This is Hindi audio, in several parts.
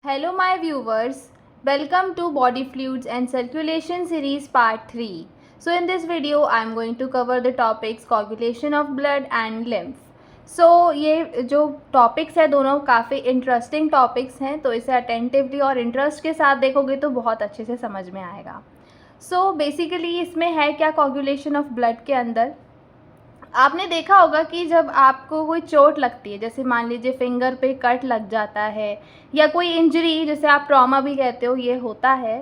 Hello, my viewers. Welcome to Body Fluids and Circulation Series Part 3. So, in this video, I am going to cover the topics coagulation of blood and lymph. So, ये जो टॉपिक्स है दोनों काफ़ी इंटरेस्टिंग टॉपिक्स हैं, तो इसे अटेंटिवली और इंटरेस्ट के साथ देखोगे तो बहुत अच्छे से समझ में आएगा. सो बेसिकली इसमें है क्या कोagulation ऑफ ब्लड के अंदर. आपने देखा होगा कि जब आपको कोई चोट लगती है, जैसे मान लीजिए फिंगर पे कट लग जाता है या कोई इंजरी, जैसे आप ट्रॉमा भी कहते हो, ये होता है.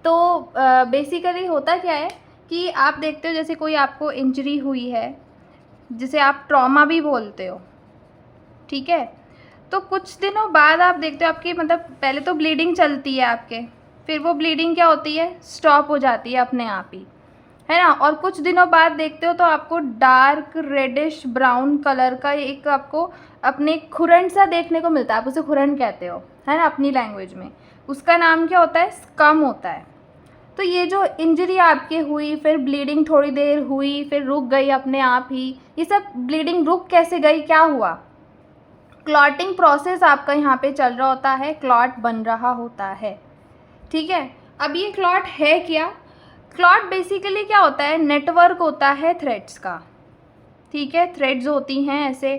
तो बेसिकली होता क्या है कि आप देखते हो जैसे कोई आपको इंजरी हुई है, जिसे आप ट्रॉमा भी बोलते हो, ठीक है. तो कुछ दिनों बाद आप देखते हो आपकी पहले तो ब्लीडिंग चलती है आपके, फिर वो ब्लीडिंग क्या होती है, स्टॉप हो जाती है अपने आप ही, है ना. और कुछ दिनों बाद देखते हो तो आपको डार्क रेडिश ब्राउन कलर का एक आपको अपने खुरन सा देखने को मिलता है. आप उसे खुरन कहते हो, है ना, अपनी लैंग्वेज में. उसका नाम क्या होता है, स्कम होता है. तो ये जो इंजरी आपकी हुई, फिर ब्लीडिंग थोड़ी देर हुई, फिर रुक गई अपने आप ही. ये सब ब्लीडिंग रुक कैसे गई, क्या हुआ, क्लॉटिंग प्रोसेस आपका यहाँ पे चल रहा होता है, क्लॉट बन रहा होता है, ठीक है. अब ये क्लॉट है क्या, क्लॉट बेसिकली क्या होता है, नेटवर्क होता है थ्रेड्स का, ठीक है. थ्रेड्स होती हैं ऐसे,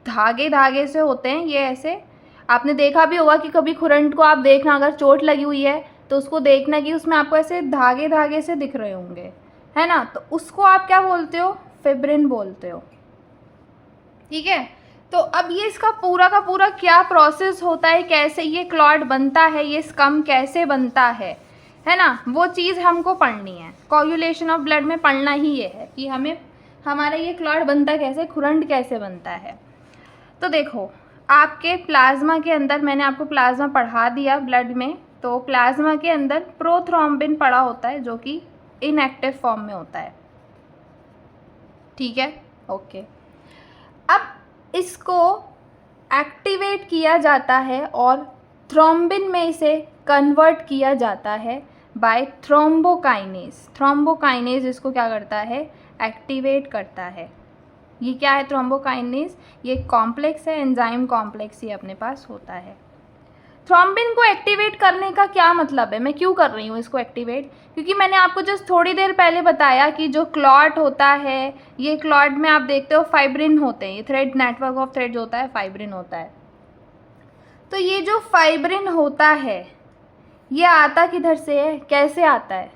धागे धागे से होते हैं ये ऐसे. आपने देखा भी होगा कि कभी खुरंट को आप देखना, अगर चोट लगी हुई है तो उसको देखना कि उसमें आपको ऐसे धागे धागे से दिख रहे होंगे, है ना. तो उसको आप क्या बोलते हो, फिब्रिन बोलते हो, ठीक है. तो अब ये इसका पूरा का पूरा क्या प्रोसेस होता है, कैसे ये क्लॉट बनता है, ये स्कम कैसे बनता है ना, वो चीज़ हमको पढ़नी है. कोagulation ऑफ ब्लड में पढ़ना ही ये है कि हमें हमारा ये क्लॉट बनता कैसे, खुरंट कैसे बनता है. तो देखो, आपके प्लाज्मा के अंदर, मैंने आपको प्लाज्मा पढ़ा दिया ब्लड में, तो प्लाज्मा के अंदर प्रोथ्रोम्बिन पड़ा होता है जो कि इनएक्टिव फॉर्म में होता है, ठीक है, ओके. अब इसको एक्टिवेट किया जाता है और थ्रोम्बिन में इसे कन्वर्ट किया जाता है बाय थ्रोम्बोकाइनेज. थ्रोम्बोकाइनेज इसको क्या करता है, एक्टिवेट करता है. ये क्या है थ्रोम्बोकाइनेज, ये कॉम्प्लेक्स है, एंजाइम कॉम्प्लेक्स ये अपने पास होता है. थ्रोम्बिन को एक्टिवेट करने का क्या मतलब है, मैं क्यों कर रही हूँ इसको एक्टिवेट, क्योंकि मैंने आपको जस्ट थोड़ी देर पहले बताया कि जो क्लॉट होता है, ये क्लॉट में आप देखते हो फाइब्रिन होते हैं, ये थ्रेड नेटवर्क ऑफ थ्रेड्स होता है, फाइब्रिन होता है. तो ये जो फाइब्रिन होता है ये आता किधर से है, कैसे आता है.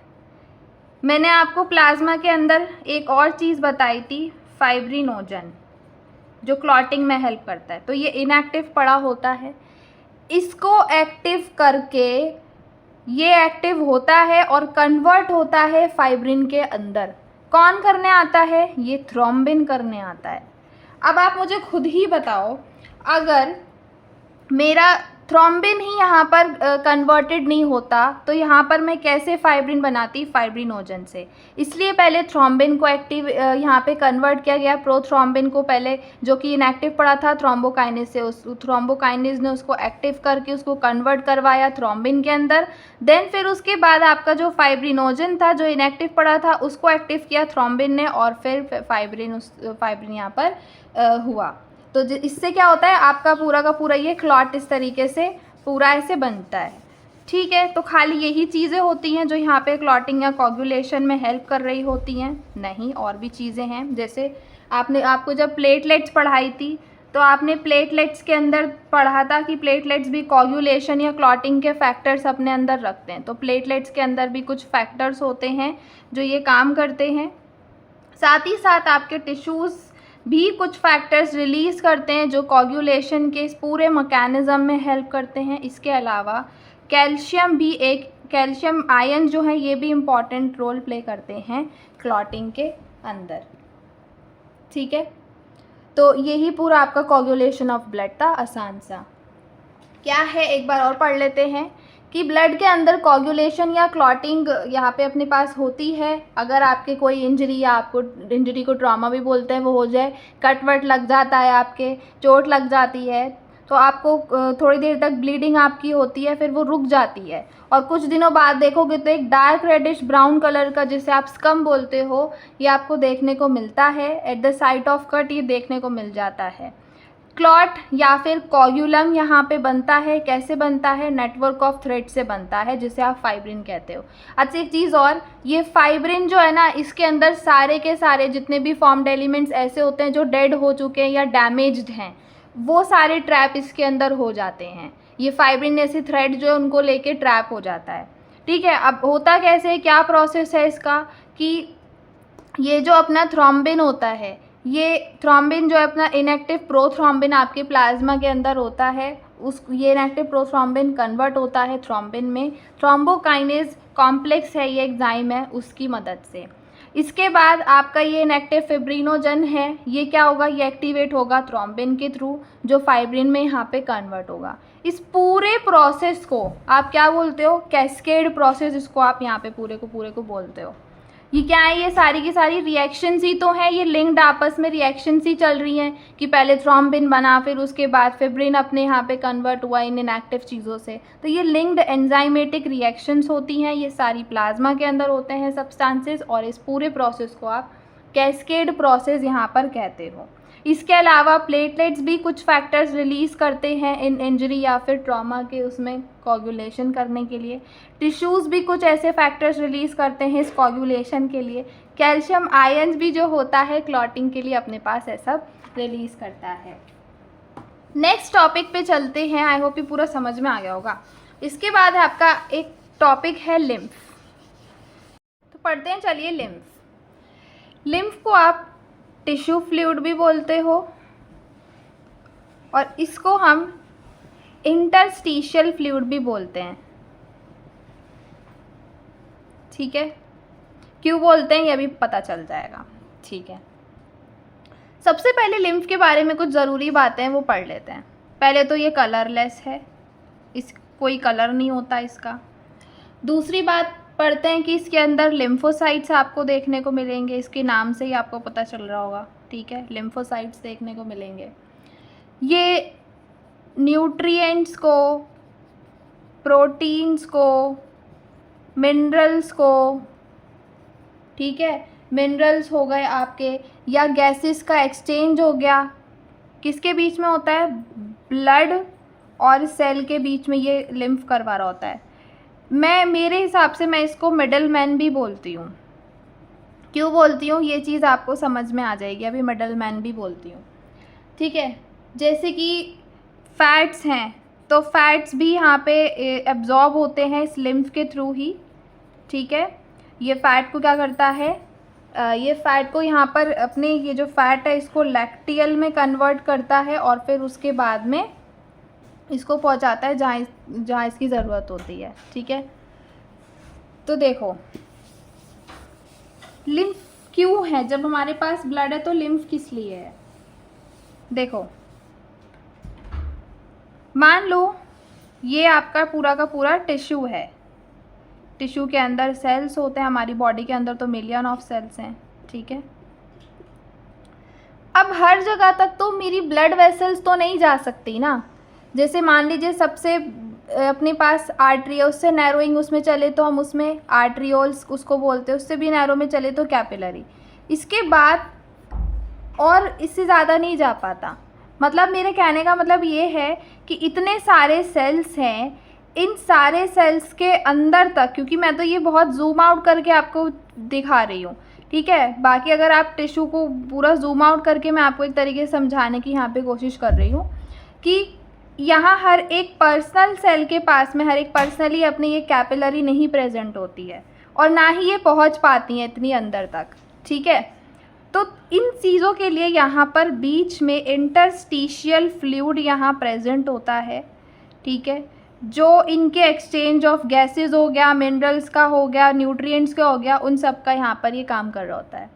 मैंने आपको प्लाज्मा के अंदर एक और चीज़ बताई थी, फाइब्रिनोजन, जो क्लॉटिंग में हेल्प करता है. तो ये इनएक्टिव पड़ा होता है, इसको एक्टिव करके ये एक्टिव होता है और कन्वर्ट होता है फाइब्रिन के अंदर. कौन करने आता है, ये थ्रोम्बिन करने आता है. अब आप मुझे खुद ही बताओ, अगर मेरा थ्रोम्बिन ही यहाँ पर कन्वर्टेड नहीं होता तो यहाँ पर मैं कैसे फाइब्रिन बनाती, फाइब्रिनोजन से. इसलिए पहले थ्रोम्बिन को एक्टिव यहाँ पे कन्वर्ट किया गया, प्रोथ्रोम्बिन को पहले, जो कि इनएक्टिव पड़ा था थ्रोम्बोकाइनेज से, उस थ्रोम्बोकाइनेज ने उसको एक्टिव करके उसको कन्वर्ट करवाया थ्रोम्बिन के अंदर. देन फिर उसके बाद आपका जो फाइब्रिनोजन था, जो इनएक्टिव पड़ा था, उसको एक्टिव किया थ्रोम्बिन ने, और फिर फाइब्रिन यहाँ पर हुआ. तो इससे क्या होता है, आपका पूरा का पूरा ये क्लॉट इस तरीके से पूरा ऐसे बनता है, ठीक है. तो खाली यही चीज़ें होती हैं जो यहाँ पे क्लॉटिंग या कोagulation में हेल्प कर रही होती हैं, नहीं और भी चीज़ें हैं. जैसे आपको जब प्लेटलेट्स पढ़ाई थी तो आपने प्लेटलेट्स के अंदर पढ़ा था कि प्लेटलेट्स भी कोagulation या क्लॉटिंग के फैक्टर्स अपने अंदर रखते हैं. तो प्लेटलेट्स के अंदर भी कुछ फैक्टर्स होते हैं जो ये काम करते हैं. साथ ही साथ आपके टिश्यूज़ भी कुछ फैक्टर्स रिलीज़ करते हैं जो कोagulation के इस पूरे मैकेनिज़्म में हेल्प करते हैं. इसके अलावा कैल्शियम आयन जो है ये भी इम्पॉर्टेंट रोल प्ले करते हैं क्लॉटिंग के अंदर, ठीक है. तो यही पूरा आपका कोagulation ऑफ ब्लड था. आसान सा क्या है, एक बार और पढ़ लेते हैं कि ब्लड के अंदर कोagulation या क्लॉटिंग यहाँ पे अपने पास होती है. अगर आपके कोई इंजरी, या आपको इंजरी को ट्रॉमा भी बोलते हैं, वो हो जाए, कट वट लग जाता है, आपके चोट लग जाती है, तो आपको थोड़ी देर तक ब्लीडिंग आपकी होती है, फिर वो रुक जाती है, और कुछ दिनों बाद देखोगे तो एक डार्क रेडिश ब्राउन कलर का, जिसे आप स्कम बोलते हो, ये आपको देखने को मिलता है. At the site of cut ये देखने को मिल जाता है. क्लॉट या फिर कोगुलम यहाँ पे बनता है। कैसे बनता है? नेटवर्क ऑफ थ्रेड से बनता है, जिसे आप फाइब्रिन कहते हो। अच्छा, एक चीज़ और, ये फाइब्रिन जो है ना, इसके अंदर सारे के सारे जितने भी फॉर्म्ड एलिमेंट्स ऐसे होते हैं जो डेड हो चुके हैं या डैमेज्ड हैं, वो सारे ट्रैप इसके अंदर हो जाते हैं। ये फाइब्रिन ऐसे थ्रेड जो है उनको लेके ट्रैप हो जाता है। ठीक है, अब होता कैसे है, क्या प्रोसेस है इसका, कि ये जो अपना थ्रोम्बिन होता है, ये थ्रोम्बिन जो है अपना इनएक्टिव प्रोथ्रोम्बिन आपके प्लाज्मा के अंदर होता है, ये इनएक्टिव प्रोथ्रोम्बिन कन्वर्ट होता है थ्रोम्बिन में। थ्रोम्बोकाइनेज कॉम्प्लेक्स है, ये एंजाइम है, उसकी मदद से। इसके बाद आपका ये इनएक्टिव फिब्रिनोजन है, ये क्या होगा, ये एक्टिवेट होगा थ्रोम्बिन के थ्रू, जो फाइब्रिन में यहाँ पे कन्वर्ट होगा। इस पूरे प्रोसेस को आप क्या बोलते हो? कैस्केड प्रोसेस, इसको आप यहाँ पे पूरे को बोलते हो। ये क्या है? ये सारी की सारी रिएक्शंस ही तो हैं, ये लिंक्ड आपस में रिएक्शंस ही चल रही हैं कि पहले थ्रोम्बिन बना, फिर उसके बाद फिब्रिन अपने यहाँ पे कन्वर्ट हुआ इन इनएक्टिव चीज़ों से। तो ये लिंक्ड एंजाइमेटिक रिएक्शंस होती हैं, ये सारी प्लाज्मा के अंदर होते हैं सब्सटेंसेस, और इस पूरे प्रोसेस को आप कैस्केड प्रोसेस यहाँ पर कहते हो। इसके अलावा प्लेटलेट्स भी कुछ फैक्टर्स रिलीज़ करते हैं इन इंजरी या फिर ट्रॉमा के उसमें कोगुलेशन करने के लिए। टिश्यूज़ भी कुछ ऐसे फैक्टर्स रिलीज़ करते हैं इस कोगुलेशन के लिए। कैल्शियम आयन्स भी जो होता है क्लॉटिंग के लिए अपने पास ऐसा रिलीज़ करता है। नेक्स्ट टॉपिक पे चलते हैं, आई होप ये पूरा समझ में आ गया होगा। इसके बाद आपका एक टॉपिक है लिम्फ। तो पढ़ते हैं, चलिए। लिम्फ को आप टिश्यू फ्लूइड भी बोलते हो, और इसको हम इंटरस्टिशियल फ्लूइड भी बोलते हैं। ठीक है, क्यों बोलते हैं ये भी पता चल जाएगा। ठीक है, सबसे पहले लिम्फ के बारे में कुछ ज़रूरी बातें हैं वो पढ़ लेते हैं। पहले तो ये कलरलेस है, कोई कलर नहीं होता इसका। दूसरी बात पढ़ते हैं कि इसके अंदर लिम्फोसाइट्स आपको देखने को मिलेंगे, इसके नाम से ही आपको पता चल रहा होगा। ठीक है, लिम्फोसाइट्स देखने को मिलेंगे। ये न्यूट्रिएंट्स को, प्रोटीन्स को, मिनरल्स को, ठीक है, मिनरल्स हो गए आपके, या गैसेस का एक्सचेंज हो गया, किसके बीच में होता है? ब्लड और सेल के बीच में ये लिम्फ करवा रहा होता है। मेरे हिसाब से मैं इसको मिडल मैन भी बोलती हूँ। क्यों बोलती हूँ ये चीज़ आपको समझ में आ जाएगी, अभी मिडल मैन भी बोलती हूँ। ठीक है, जैसे कि फैट्स हैं, तो फैट्स भी यहाँ पे एब्जॉर्ब होते हैं इस लिम्फ के थ्रू ही। ठीक है, ये फैट को क्या करता है, ये फैट को यहाँ पर अपने ये जो फैट है इसको लैक्टियल में कन्वर्ट करता है, और फिर उसके बाद में इसको पहुंचाता है जहाँ इसकी ज़रूरत होती है। ठीक है, तो देखो लिम्फ क्यों है, जब हमारे पास ब्लड है तो लिम्फ किस लिए है? देखो, मान लो ये आपका पूरा का पूरा टिश्यू है, टिश्यू के अंदर सेल्स होते हैं, हमारी बॉडी के अंदर तो मिलियन ऑफ सेल्स हैं। ठीक है, अब हर जगह तक तो मेरी ब्लड वेसल्स तो नहीं जा सकती ना। जैसे मान लीजिए सबसे अपने पास आर्टरी है, उससे नैरोइंग उसमें चले तो हम उसमें आर्ट्रियोल्स उसको बोलते हैं, उससे भी नैरो में चले तो कैपिलरी। इसके बाद और इससे ज़्यादा नहीं जा पाता। मतलब मेरे कहने का मतलब ये है कि इतने सारे सेल्स हैं, इन सारे सेल्स के अंदर तक, क्योंकि मैं तो ये बहुत जूम आउट करके आपको दिखा रही हूँ। ठीक है, बाकी अगर आप टिश्यू को पूरा जूम आउट करके मैं आपको एक तरीके से समझाने की यहाँ पे कोशिश कर रही हूँ कि यहाँ हर एक पर्सनल सेल के पास में हर एक पर्सनली अपनी ये कैपिलरी नहीं प्रेजेंट होती है, और ना ही ये पहुँच पाती हैं इतनी अंदर तक। ठीक है, तो इन चीज़ों के लिए यहाँ पर बीच में इंटरस्टिशियल फ्लूइड यहाँ प्रेजेंट होता है। ठीक है, जो इनके एक्सचेंज ऑफ गैसेस हो गया, मिनरल्स का हो गया, न्यूट्रिएंट्स का हो गया, उन सब का यहाँ पर ये काम कर रहा होता है।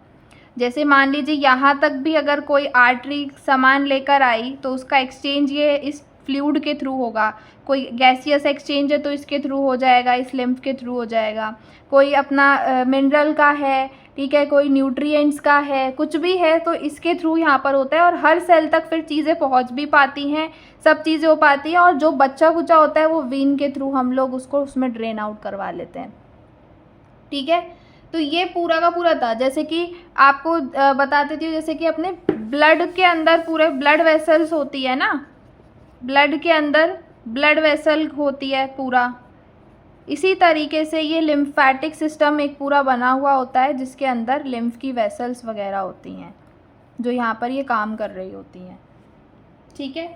जैसे मान लीजिए यहाँ तक भी अगर कोई आर्टरी सामान लेकर आई तो उसका एक्सचेंज ये इस फ्लूइड के थ्रू होगा। कोई गैसियस एक्सचेंज है तो इसके थ्रू हो जाएगा, इस लिम्फ के थ्रू हो जाएगा। कोई अपना मिनरल का है, ठीक है, कोई न्यूट्रिएंट्स का है, कुछ भी है तो इसके थ्रू यहाँ पर होता है, और हर सेल तक फिर चीज़ें पहुँच भी पाती हैं, सब चीज़ें हो पाती हैं। और जो बच्चा कुचा होता है वो वीन के थ्रू हम लोग उसको उसमें ड्रेन आउट करवा लेते हैं। ठीक है, तो ये पूरा का पूरा था। जैसे कि आपको बताती थी, जैसे कि अपने ब्लड के अंदर पूरे ब्लड वेसल्स होती है ना, ब्लड के अंदर ब्लड वेसल होती है पूरा, इसी तरीके से ये लिम्फेटिक सिस्टम एक पूरा बना हुआ होता है जिसके अंदर लिम्फ की वेसल्स वगैरह होती हैं जो यहाँ पर ये काम कर रही होती हैं। ठीक है,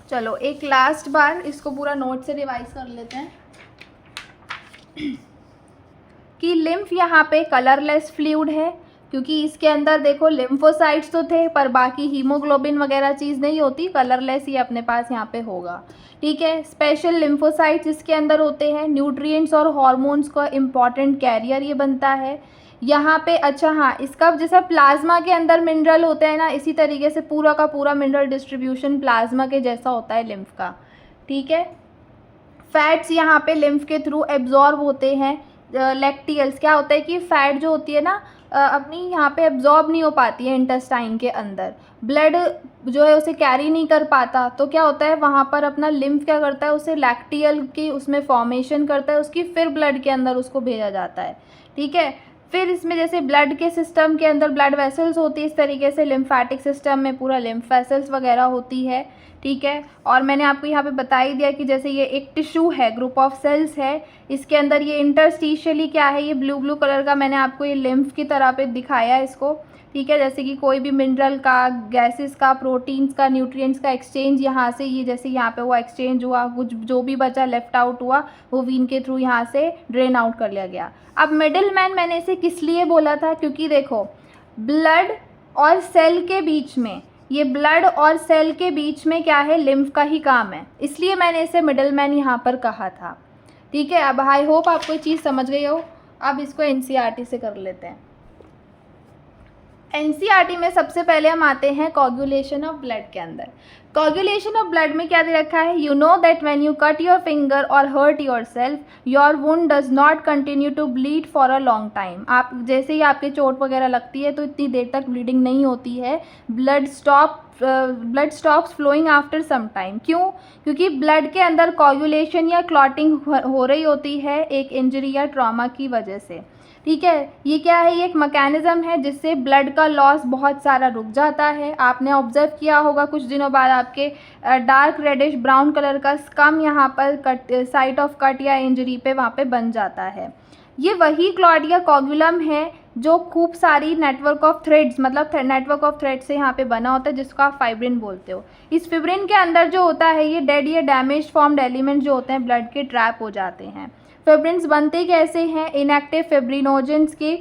चलो एक लास्ट बार इसको पूरा नोट से रिवाइज कर लेते हैं कि लिम्फ यहाँ पे कलरलेस फ्लूइड है, क्योंकि इसके अंदर देखो लिम्फोसाइट्स तो थे पर बाकी हीमोग्लोबिन वगैरह चीज़ नहीं होती, कलरलेस ही अपने पास यहाँ पे होगा। ठीक है, स्पेशल लिम्फोसाइट्स इसके अंदर होते हैं, न्यूट्रिएंट्स और हॉर्मोन्स का इम्पॉर्टेंट कैरियर ये बनता है यहाँ पे। अच्छा हाँ, इसका जैसा प्लाज्मा के अंदर मिनरल होते हैं ना, इसी तरीके से पूरा का पूरा मिनरल डिस्ट्रीब्यूशन प्लाज्मा के जैसा होता है लिम्फ का। ठीक है, फैट्स यहाँ पे लिम्फ के थ्रू एब्जॉर्ब होते हैं। लैक्टियल्स क्या होता है कि फैट जो होती है ना अपनी यहाँ पे एब्जॉर्ब नहीं हो पाती है इंटेस्टाइन के अंदर, ब्लड जो है उसे कैरी नहीं कर पाता, तो क्या होता है वहाँ पर अपना लिम्फ क्या करता है, उसे लैक्टियल की उसमें फॉर्मेशन करता है उसकी, फिर ब्लड के अंदर उसको भेजा जाता है। ठीक है, फिर इसमें जैसे ब्लड के सिस्टम के अंदर ब्लड वेसल्स होती है, इस तरीके से लिम्फेटिक सिस्टम में पूरा लिम्फ वेसल्स वगैरह होती है। ठीक है, और मैंने आपको यहाँ पे बता ही दिया कि जैसे ये एक टिश्यू है, ग्रुप ऑफ सेल्स है, इसके अंदर ये इंटरस्टिशियली क्या है, ये ब्लू ब्लू कलर का मैंने आपको ये लिम्फ की तरह पे दिखाया है इसको। ठीक है, जैसे कि कोई भी मिनरल का, गैसेस का, प्रोटीन्स का, न्यूट्रिएंट्स का एक्सचेंज यहाँ से, ये जैसे यहाँ पे वो एक्सचेंज हुआ, कुछ जो भी बचा लेफ्ट आउट हुआ वो वीन के थ्रू यहाँ से ड्रेन आउट कर लिया गया। अब मिडिल मैन मैंने इसे किस लिए बोला था, क्योंकि देखो ब्लड और सेल के बीच में, ये ब्लड और सेल के बीच में क्या है, लिम्फ का ही काम है, इसलिए मैंने इसे मिडिल मैन यहाँ पर कहा था। ठीक है, अब आई होप आपको ये चीज़ समझ गई हो। अब इसको एनसीईआरटी से कर लेते हैं। एनसीईआरटी में सबसे पहले हम आते हैं कोगुलेशन ऑफ ब्लड के अंदर। कोगुलेशन ऑफ ब्लड में क्या दे रखा है, you know that when you cut your finger और hurt yourself, your wound does not continue to bleed for a long time. आप जैसे ही आपके चोट वगैरह लगती है तो इतनी देर तक ब्लीडिंग नहीं होती है, blood stops flowing after some time. क्यों? क्योंकि ब्लड के अंदर कोगुलेशन या क्लॉटिंग हो रही होती है एक इंजरी या ट्रॉमा की वजह से। ठीक है, ये क्या है, ये एक मैकेनिज़्म है जिससे ब्लड का लॉस बहुत सारा रुक जाता है। आपने ऑब्जर्व किया होगा कुछ दिनों बाद आपके डार्क रेडिश ब्राउन कलर का स्कम यहाँ पर कट, साइट ऑफ कट या इंजरी पे वहाँ पे बन जाता है। ये वही क्लॉट या कोगुलम है जो खूब सारी नेटवर्क ऑफ थ्रेड्स, मतलब नेटवर्क ऑफ थ्रेड्स से यहाँ पे बना होता है, जिसको आप फाइब्रिन बोलते हो। इस फिब्रिन के अंदर जो होता है ये डेड या डैमेज फॉर्म्ड एलिमेंट जो होते हैं ब्लड के ट्रैप हो जाते हैं। फिब्रिन्स बनते कैसे हैं, इनएक्टिव फिब्रिनोजेंस के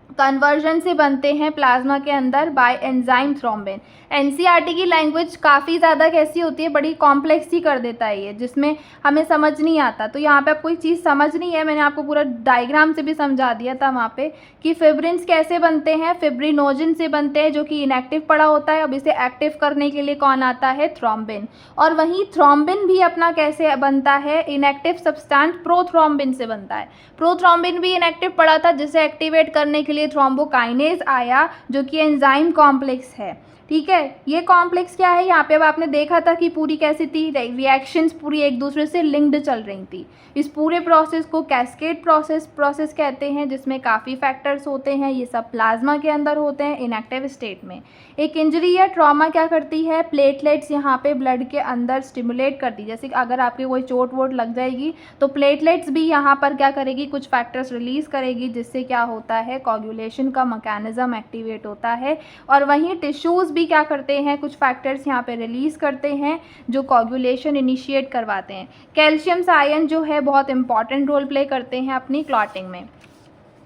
कन्वर्जन से बनते हैं प्लाज्मा के अंदर बाय एंजाइम थ्रोम्बिन। एनसीईआरटी की लैंग्वेज काफ़ी ज़्यादा कैसी होती है, बड़ी कॉम्प्लेक्स ही कर देता है ये, जिसमें हमें समझ नहीं आता। तो यहाँ पे आपको कोई चीज़ समझनी है, मैंने आपको पूरा डायग्राम से भी समझा दिया था वहाँ पे कि फिब्रिन्स कैसे बनते हैं, फिब्रिनोजन से बनते हैं जो कि इनएक्टिव पड़ा होता है। अब इसे एक्टिव करने के लिए कौन आता है, थ्रोम्बिन। और वहीं थ्रोम्बिन भी अपना कैसे बनता है, इनएक्टिव सब्सटेंस प्रोथ्रोम्बिन से बनता है। प्रोथ्रोम्बिन भी इनएक्टिव पड़ा था जिसे एक्टिवेट करने के लिए थ्रोम्बोकाइनेज आया जो कि एंजाइम कॉम्प्लेक्स है। ठीक है, ये कॉम्प्लेक्स क्या है, यहाँ पे अब आपने देखा था कि पूरी कैसी थी, रिएक्शंस पूरी एक दूसरे से लिंक्ड चल रही थी। इस पूरे प्रोसेस को कैस्केड प्रोसेस कहते हैं, जिसमें काफ़ी फैक्टर्स होते हैं। ये सब प्लाज्मा के अंदर होते हैं इनएक्टिव स्टेट में। एक इंजरी या ट्रॉमा क्या करती है, प्लेटलेट्स यहाँ पे ब्लड के अंदर स्टिमुलेट करती है। जैसे कि अगर आपके कोई चोट वोट लग जाएगी तो प्लेटलेट्स भी यहाँ पर क्या करेगी, कुछ फैक्टर्स रिलीज़ करेगी, जिससे क्या होता है, कोगुलेशन का मैकेनिज्म एक्टिवेट होता है। और वहीं टिश्यूज़ भी क्या करते हैं, कुछ फैक्टर्स यहाँ पे रिलीज़ करते हैं जो कोगुलेशन इनिशिएट करवाते हैं। कैल्शियम आयन जो है बहुत इंपॉर्टेंट रोल प्ले करते हैं अपनी क्लॉटिंग में।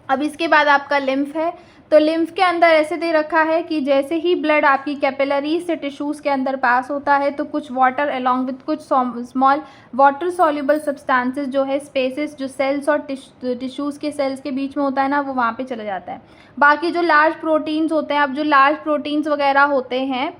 अब इसके बाद आपका लिम्फ है, तो लिम्फ के अंदर ऐसे दे रखा है कि जैसे ही ब्लड आपकी कैपिलरीज से टिश्यूज़ के अंदर पास होता है तो कुछ वाटर अलॉन्ग विथ कुछ स्मॉल वाटर सॉल्युबल सब्सटेंसेस जो है स्पेसेस जो सेल्स और टिश्यूज़ के सेल्स के बीच में होता है ना, वो वहाँ पे चला जाता है। बाकी जो लार्ज प्रोटीन्स होते हैं, अब जो लार्ज प्रोटीन्स वगैरह होते हैं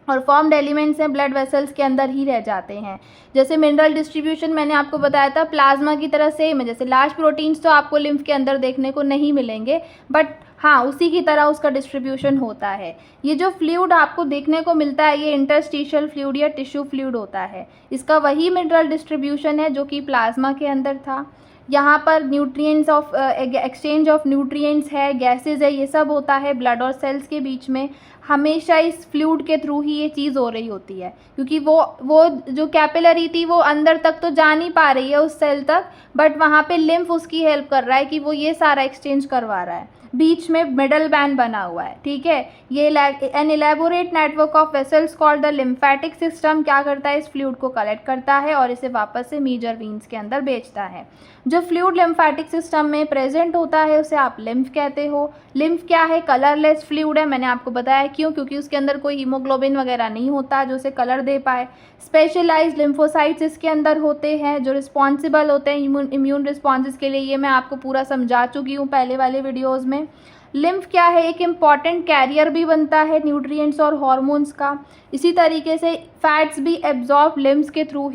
और फॉर्म्ड एलिमेंट्स हैं ब्लड वेसल्स के अंदर ही रह जाते हैं। जैसे मिनरल डिस्ट्रीब्यूशन मैंने आपको बताया था प्लाज्मा की तरह सेम है। जैसे लार्ज प्रोटीन्स तो आपको लिम्फ के अंदर देखने को नहीं मिलेंगे, बट हाँ उसी की तरह उसका डिस्ट्रीब्यूशन होता है। ये जो फ्लूइड आपको देखने को मिलता है ये इंटरस्टिशियल फ्लूइड या टिश्यू फ्लूइड होता है। इसका वही मिनरल डिस्ट्रीब्यूशन है जो कि प्लाज्मा के अंदर था। यहाँ पर nutrients of exchange of nutrients है, गैसेज है, ये सब होता है ब्लड और सेल्स के बीच में। हमेशा इस फ्लूइड के थ्रू ही ये चीज़ हो रही होती है, क्योंकि वो जो कैपिलरी थी वो अंदर तक तो जा नहीं पा रही है उस सेल तक, बट वहाँ पे लिम्फ उसकी हेल्प कर रहा है कि वो ये सारा एक्सचेंज करवा रहा है। बीच में मिडल बैन बना हुआ है, ठीक है। ये N elaborate network of vessels called the lymphatic system क्या करता है, इस फ्लूइड को कलेक्ट करता है और इसे वापस से मेजर वेन्स के अंदर भेजता है। जो फ्लूइड लिम्फेटिक सिस्टम में प्रेजेंट होता है उसे आप लिम्फ कहते हो। लिम्फ क्या है, कलरलेस फ्लूइड है, मैंने आपको बताया क्यों, क्योंकि उसके अंदर कोई हीमोग्लोबिन वगैरह नहीं होता जो उसे कलर दे पाए। स्पेशलाइज्ड लिम्फोसाइट्स इसके अंदर होते हैं जो रिस्पॉन्सिबल होते हैं इम्यून रिस्पॉन्सेस के लिए, ये मैं आपको पूरा समझा चुकी हूँ पहले वाले वीडियोज़ में। लिम्फ क्या है, एक इम्पॉर्टेंट कैरियर भी बनता है न्यूट्रिएंट्स और हॉर्मोन्स का। इसी तरीके से फैट्स भी एब्जॉर्ब लिम्फ के थ्रू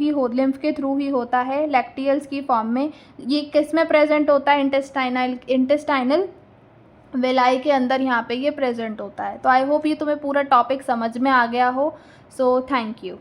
ही होता है लैक्टियल्स की फॉर्म में। ये किस में प्रेजेंट होता है, इंटेस्टाइनल वेलाई के अंदर यहाँ पे ये प्रेजेंट होता है। तो आई होप ये तुम्हें पूरा टॉपिक समझ में आ गया हो। So thank you.